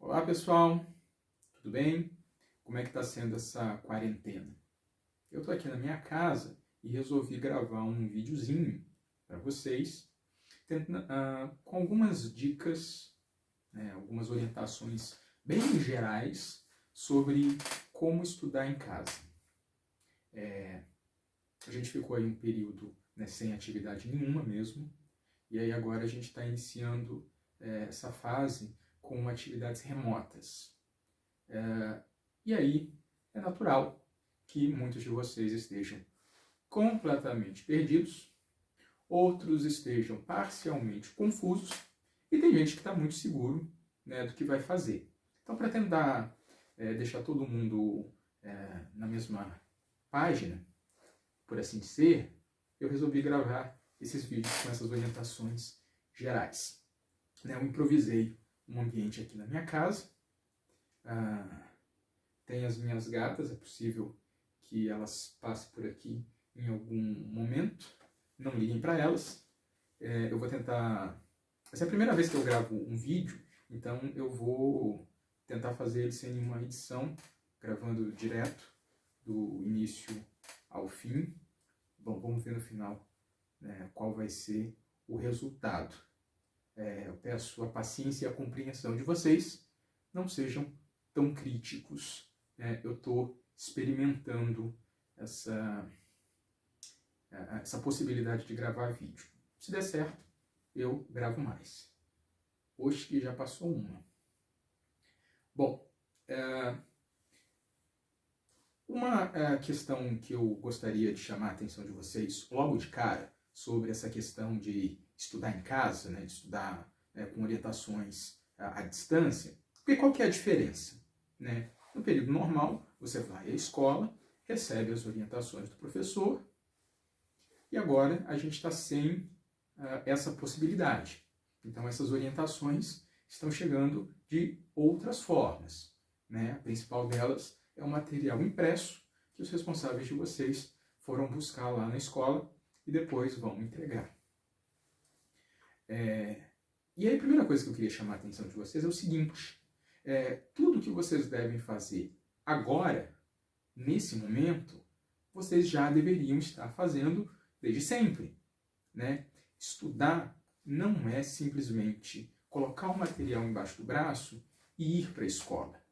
Olá pessoal, tudo bem? Como é que está sendo essa quarentena? Eu estou aqui na minha casa e resolvi gravar um videozinho para vocês com algumas dicas, algumas orientações bem gerais sobre como estudar em casa. A gente ficou aí um período sem atividade nenhuma mesmo, e aí agora a gente está iniciando essa fase com atividades remotas. E aí é natural que muitos de vocês estejam completamente perdidos, outros estejam parcialmente confusos e tem gente que está muito seguro, do que vai fazer. Então, para tentar deixar todo mundo na mesma página, por assim dizer, eu resolvi gravar esses vídeos com essas orientações gerais. Eu improvisei um ambiente aqui na minha casa. Tem as minhas gatas, é possível que elas passem por aqui em algum momento. Não liguem para elas. Eu vou tentar... Essa é a primeira vez que eu gravo um vídeo, então eu vou tentar fazer ele sem nenhuma edição, gravando direto do início ao fim. Bom, vamos ver no final qual vai ser o resultado. Eu peço a paciência e a compreensão de vocês. Não sejam tão críticos. Eu estou experimentando essa possibilidade de gravar vídeo. Se der certo, eu gravo mais. Hoje que já passou uma. Bom, uma questão que eu gostaria de chamar a atenção de vocês logo de cara sobre essa questão de estudar em casa, de estudar com orientações à distância, porque qual que é a diferença? No período normal, você vai à escola, recebe as orientações do professor, e agora a gente está sem essa possibilidade. Então essas orientações estão chegando de outras formas. A principal delas é o material impresso que os responsáveis de vocês foram buscar lá na escola e depois vão entregar. E aí a primeira coisa que eu queria chamar a atenção de vocês é o seguinte: tudo que vocês devem fazer agora, nesse momento, vocês já deveriam estar fazendo desde sempre. Estudar não é simplesmente colocar o material embaixo do braço e ir para a escola.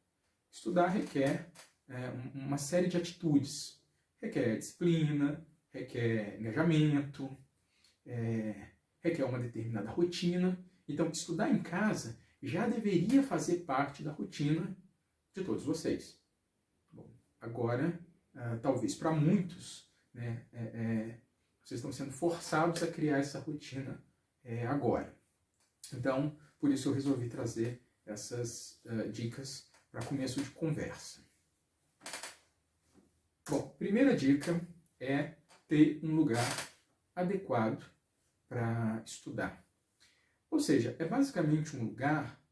Estudar requer uma série de atitudes. Requer disciplina, requer engajamento, requer uma determinada rotina. Então, estudar em casa já deveria fazer parte da rotina de todos vocês. Bom, agora, talvez para muitos, vocês estão sendo forçados a criar essa rotina agora. Então, por isso eu resolvi trazer essas dicas para começo de conversa. Bom, primeira dica é ter um lugar adequado para estudar. Ou seja, é basicamente um lugar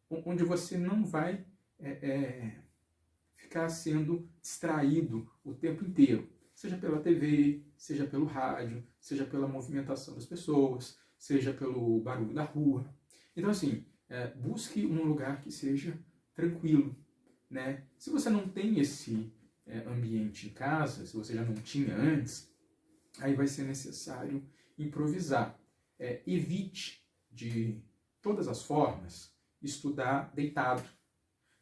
onde você não vai ficar sendo distraído o tempo inteiro. Seja pela TV, seja pelo rádio, seja pela movimentação das pessoas, seja pelo barulho da rua. Então, assim, busque um lugar que seja tranquilo. Se você não tem esse ambiente em casa, se você já não tinha antes, aí vai ser necessário improvisar. Evite, de todas as formas, estudar deitado,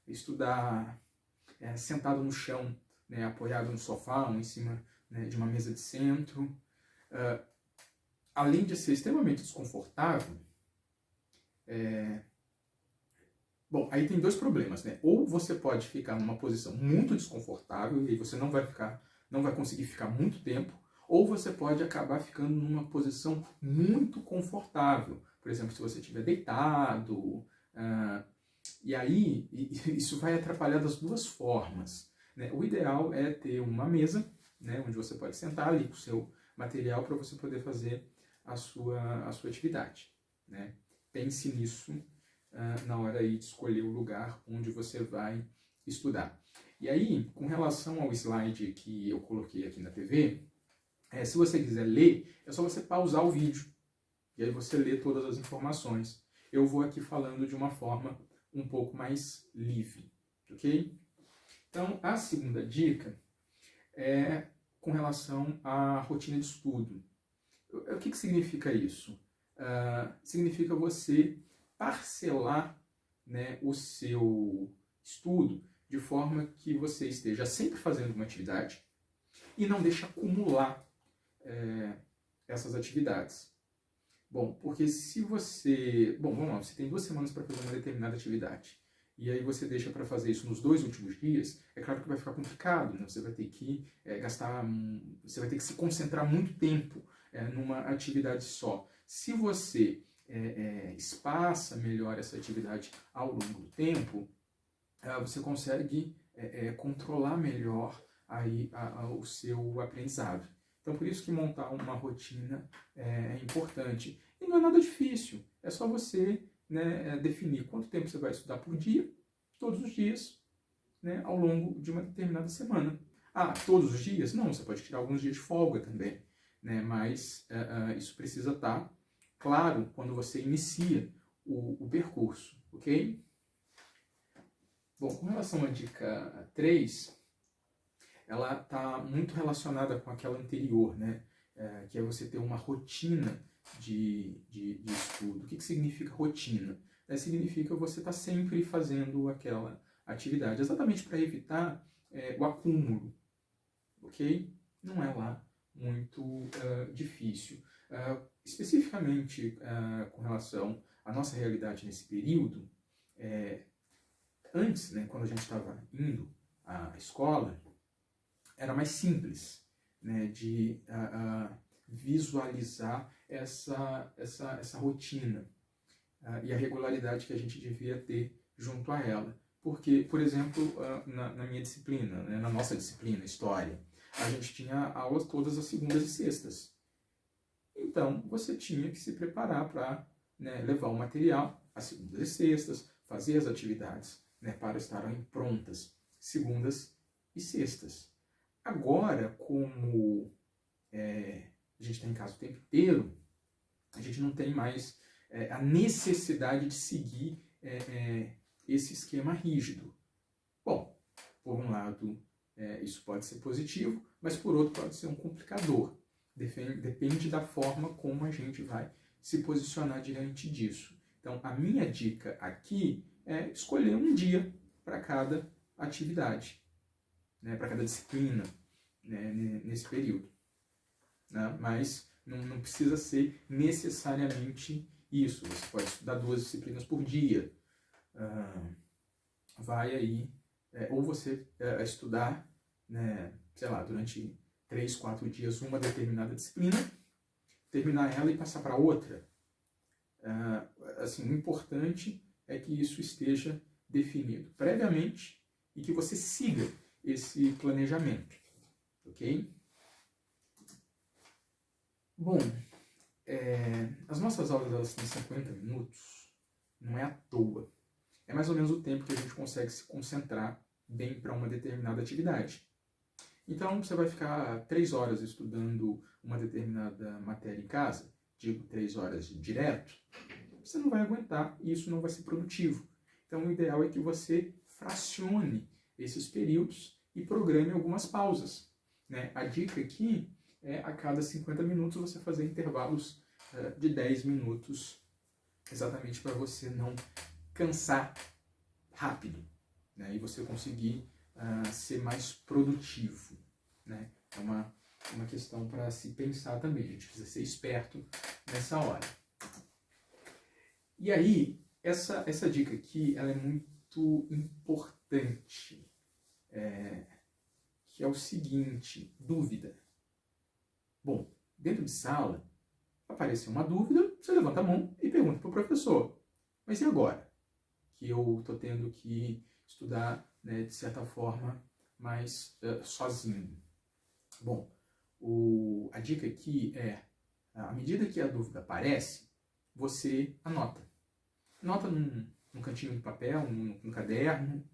estudar sentado no chão, apoiado no sofá ou em cima de uma mesa de centro. Além de ser extremamente desconfortável, bom, aí tem dois problemas, Ou você pode ficar numa posição muito desconfortável e você não vai conseguir ficar muito tempo, ou você pode acabar ficando numa posição muito confortável. Por exemplo, se você estiver deitado, e aí isso vai atrapalhar das duas formas. O ideal é ter uma mesa, onde você pode sentar ali com o seu material para você poder fazer a sua atividade. Pense nisso na hora aí de escolher o lugar onde você vai estudar. E aí, com relação ao slide que eu coloquei aqui na TV, se você quiser ler, é só você pausar o vídeo. E aí você lê todas as informações. Eu vou aqui falando de uma forma um pouco mais livre, ok? Então, a segunda dica é com relação à rotina de estudo. O que significa isso? Significa você parcelar, né, o seu estudo de forma que você esteja sempre fazendo uma atividade e não deixe acumular essas atividades. Bom, porque se você... Bom, vamos lá, você tem 2 semanas para fazer uma determinada atividade e aí você deixa para fazer isso nos 2 últimos dias, é claro que vai ficar complicado, né? Você vai ter que você vai ter que se concentrar muito tempo numa atividade só. Se você espaça melhor essa atividade ao longo do tempo, você consegue controlar melhor aí o seu aprendizado. Então, por isso que montar uma rotina é importante. E não é nada difícil, é só você, né, definir quanto tempo você vai estudar por dia, todos os dias, né, ao longo de uma determinada semana. Todos os dias? Não, você pode tirar alguns dias de folga também, né, mas isso precisa estar claro quando você inicia o percurso, ok? Bom, com relação à dica 3, ela está muito relacionada com aquela anterior, né? Que é você ter uma rotina de estudo. O que significa rotina? Significa você estar sempre fazendo aquela atividade, exatamente para evitar o acúmulo, ok? Não é lá muito difícil. Especificamente com relação à nossa realidade nesse período, antes, né, quando a gente estava indo à escola, era mais simples, né, de visualizar essa rotina e a regularidade que a gente devia ter junto a ela. Porque, por exemplo, na minha disciplina, né, na nossa disciplina, História, a gente tinha aulas todas as segundas e sextas. Então, você tinha que se preparar para, né, levar o material às segundas e sextas, fazer as atividades, né, para estarem prontas segundas e sextas. Agora, como a gente está em casa o tempo inteiro, a gente não tem mais a necessidade de seguir esse esquema rígido. Bom, por um lado, isso pode ser positivo, mas por outro pode ser um complicador. Depende da forma como a gente vai se posicionar diante disso. Então, a minha dica aqui é escolher um dia para cada atividade, né, para cada disciplina, né, nesse período. Né? Mas não precisa ser necessariamente isso. Você pode estudar 2 disciplinas por dia. Vai aí, ou você estudar, né, sei lá, durante 3, 4 dias uma determinada disciplina, terminar ela e passar para outra. Assim, o importante é que isso esteja definido previamente e que você siga esse planejamento, ok? Bom, as nossas aulas elas têm 50 minutos, não é à toa. É mais ou menos o tempo que a gente consegue se concentrar bem para uma determinada atividade. Então, você vai ficar 3 horas estudando uma determinada matéria em casa, digo 3 horas direto, você não vai aguentar e isso não vai ser produtivo. Então, o ideal é que você fracione esses períodos e programe algumas pausas, né? A dica aqui é a cada 50 minutos você fazer intervalos de 10 minutos, exatamente para você não cansar rápido, né? E você conseguir ser mais produtivo, né? É uma questão para se pensar também, a gente precisa ser esperto nessa hora. E aí, essa dica aqui ela é muito importante, que é o seguinte: dúvida. Bom, dentro de sala, apareceu uma dúvida, você levanta a mão e pergunta para o professor. Mas e agora? Que eu estou tendo que estudar, né, de certa forma, mais sozinho. Bom, a dica aqui é, à medida que a dúvida aparece, você anota. Anota num cantinho de papel, num caderno,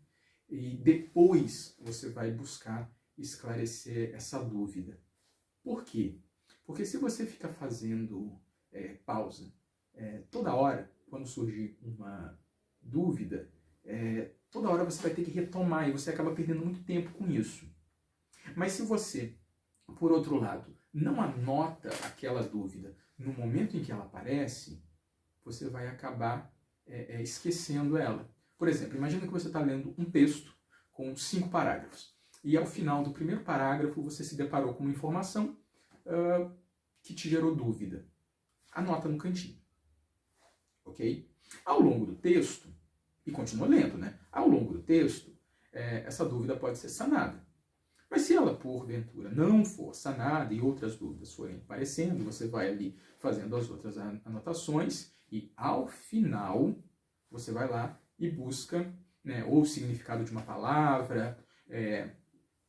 e depois você vai buscar esclarecer essa dúvida. Por quê? Porque se você fica fazendo pausa toda hora, quando surgir uma dúvida, toda hora você vai ter que retomar e você acaba perdendo muito tempo com isso. Mas se você, por outro lado, não anota aquela dúvida no momento em que ela aparece, você vai acabar esquecendo ela. Por exemplo, imagina que você está lendo um texto com 5 parágrafos e ao final do primeiro parágrafo você se deparou com uma informação que te gerou dúvida. Anota no cantinho, ok? Ao longo do texto, e continua lendo, né? Ao longo do texto, essa dúvida pode ser sanada. Mas se ela, porventura, não for sanada e outras dúvidas forem aparecendo, você vai ali fazendo as outras anotações e, ao final, você vai lá e busca, né, ou o significado de uma palavra,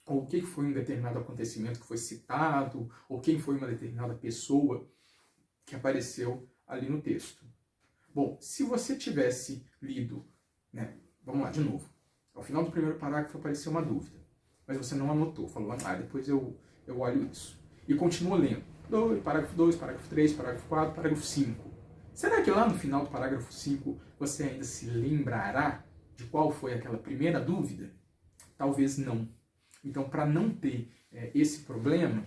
ou o que foi um determinado acontecimento que foi citado, ou quem foi uma determinada pessoa que apareceu ali no texto. Bom, se você tivesse lido, né, vamos lá, de novo, ao final do primeiro parágrafo apareceu uma dúvida, mas você não anotou, falou, depois eu olho isso. E continua lendo. Parágrafo 2, parágrafo 3, parágrafo 4, parágrafo 5. Será que lá no final do parágrafo 5 você ainda se lembrará de qual foi aquela primeira dúvida? Talvez não. Então, para não ter esse problema,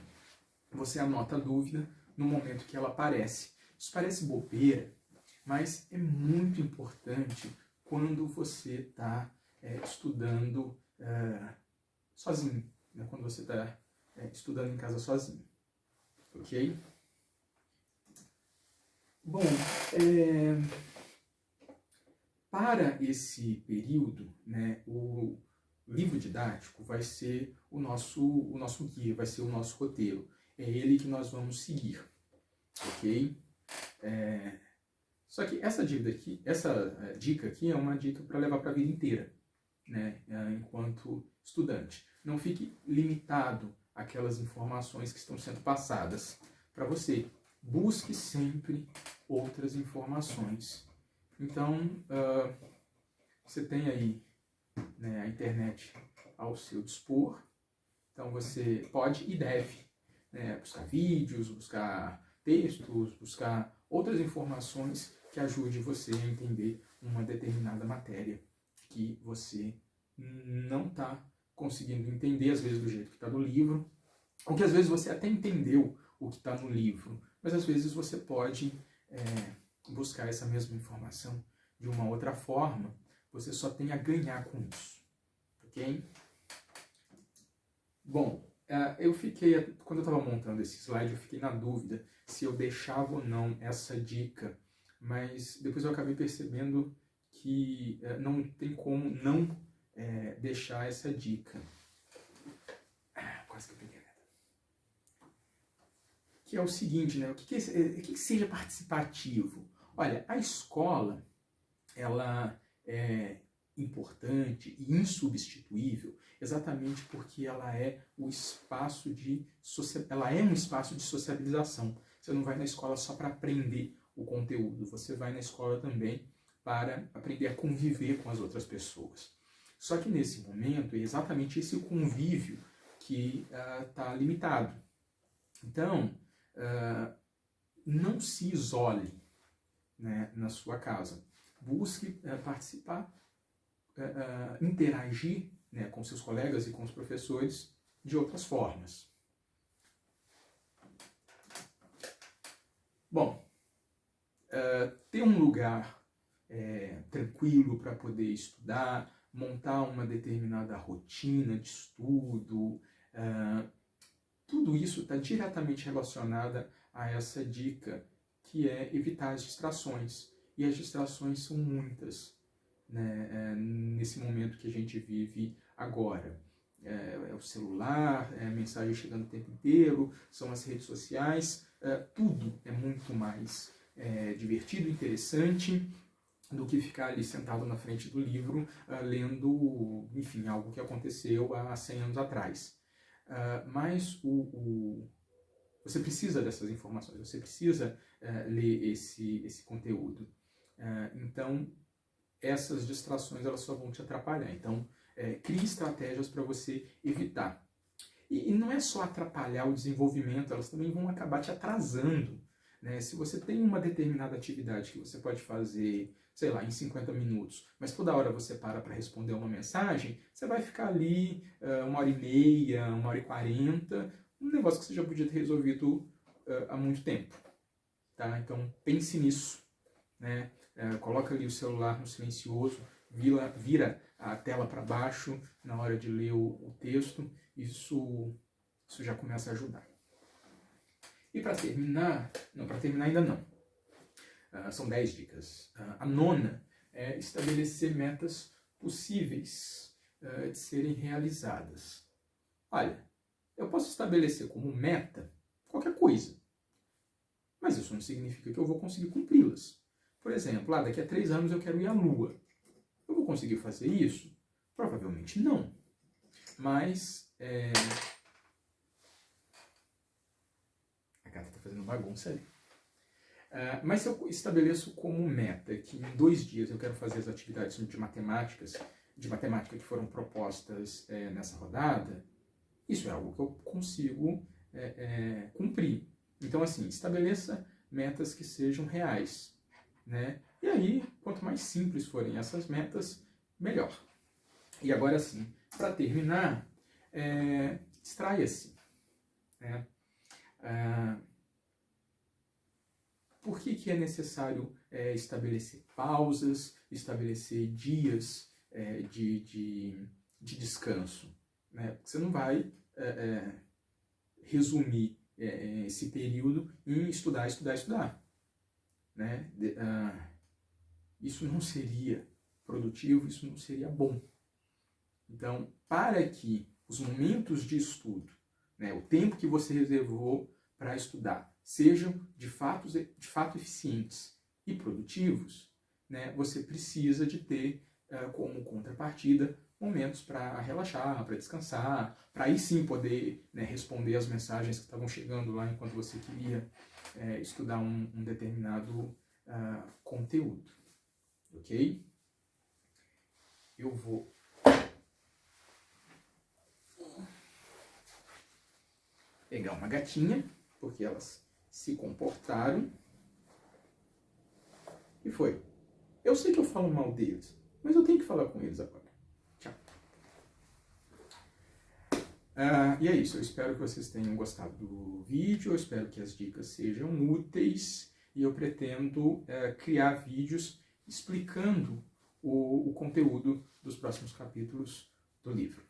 você anota a dúvida no momento que ela aparece. Isso parece bobeira, mas é muito importante quando você está estudando sozinho, né? Quando você está estudando em casa sozinho, ok? Bom, para esse período, né, o livro didático vai ser o nosso guia, vai ser o nosso roteiro. É ele que nós vamos seguir, ok? Só que essa dica aqui é uma dica para levar para a vida inteira, né, enquanto estudante. Não fique limitado àquelas informações que estão sendo passadas para você. Busque sempre outras informações. Então, você tem aí, né, a internet ao seu dispor. Então, você pode e deve, né, buscar vídeos, buscar textos, buscar outras informações que ajude você a entender uma determinada matéria que você não está conseguindo entender, às vezes do jeito que está no livro, ou que às vezes você até entendeu o que está no livro, mas às vezes você pode buscar essa mesma informação de uma outra forma, você só tem a ganhar com isso, ok? Bom, quando eu estava montando esse slide, eu fiquei na dúvida se eu deixava ou não essa dica, mas depois eu acabei percebendo que não tem como não deixar essa dica. Quase que eu peguei a letra. Que é o seguinte, né? O que seja participativo? Olha, a escola, ela é importante e insubstituível exatamente porque ela é um espaço de sociabilização. Você não vai na escola só para aprender o conteúdo, você vai na escola também para aprender a conviver com as outras pessoas. Só que nesse momento é exatamente esse convívio que está limitado. Então, não se isole, né, na sua casa. Busque participar, interagir, né, com seus colegas e com os professores de outras formas. Bom, ter um lugar tranquilo para poder estudar, montar uma determinada rotina de estudo, tudo isso está diretamente relacionado a essa dica, que é evitar as distrações. E as distrações são muitas, né, nesse momento que a gente vive agora. É o celular, é a mensagem chegando o tempo inteiro, são as redes sociais, tudo é muito mais divertido, interessante, do que ficar ali sentado na frente do livro, lendo, enfim, algo que aconteceu há 100 anos atrás. Mas você precisa dessas informações, você precisa ler esse conteúdo. Então, essas distrações elas só vão te atrapalhar. Então, crie estratégias para você evitar. E não é só atrapalhar o desenvolvimento, elas também vão acabar te atrasando, né? Se você tem uma determinada atividade que você pode fazer, sei lá, em 50 minutos, mas toda hora você para responder uma mensagem, você vai ficar ali 1h30, 1h40, um negócio que você já podia ter resolvido há muito tempo, tá? Então pense nisso, né? Coloca ali o celular no silencioso, vira a tela para baixo na hora de ler o texto, isso já começa a ajudar. E para terminar ainda não, são 10 dicas. A nona é estabelecer metas possíveis de serem realizadas. Olha, eu posso estabelecer como meta qualquer coisa, mas isso não significa que eu vou conseguir cumpri-las. Por exemplo, daqui a 3 anos eu quero ir à Lua. Eu vou conseguir fazer isso? Provavelmente não. Mas a gata está fazendo bagunça ali. Mas se eu estabeleço como meta que em 2 dias eu quero fazer as atividades de matemática que foram propostas nessa rodada, isso é algo que eu consigo cumprir. Então, assim, estabeleça metas que sejam reais, né? E aí, quanto mais simples forem essas metas, melhor. E agora sim, para terminar, distraia-se, né? Por que é necessário estabelecer pausas, estabelecer dias de descanso? Né? Porque você não vai resumir esse período em estudar. Né? Isso não seria produtivo, isso não seria bom. Então, para que os momentos de estudo, né, o tempo que você reservou para estudar, sejam de fato eficientes e produtivos, né, você precisa de ter como contrapartida momentos para relaxar, para descansar, para aí sim poder, né, responder as mensagens que estavam chegando lá enquanto você queria estudar um determinado conteúdo. Ok? Eu vou pegar uma gatinha, porque elas se comportaram. E foi. Eu sei que eu falo mal deles, mas eu tenho que falar com eles agora. Tchau. E é isso. Eu espero que vocês tenham gostado do vídeo. Eu espero que as dicas sejam úteis. E eu pretendo criar vídeos explicando o conteúdo dos próximos capítulos do livro.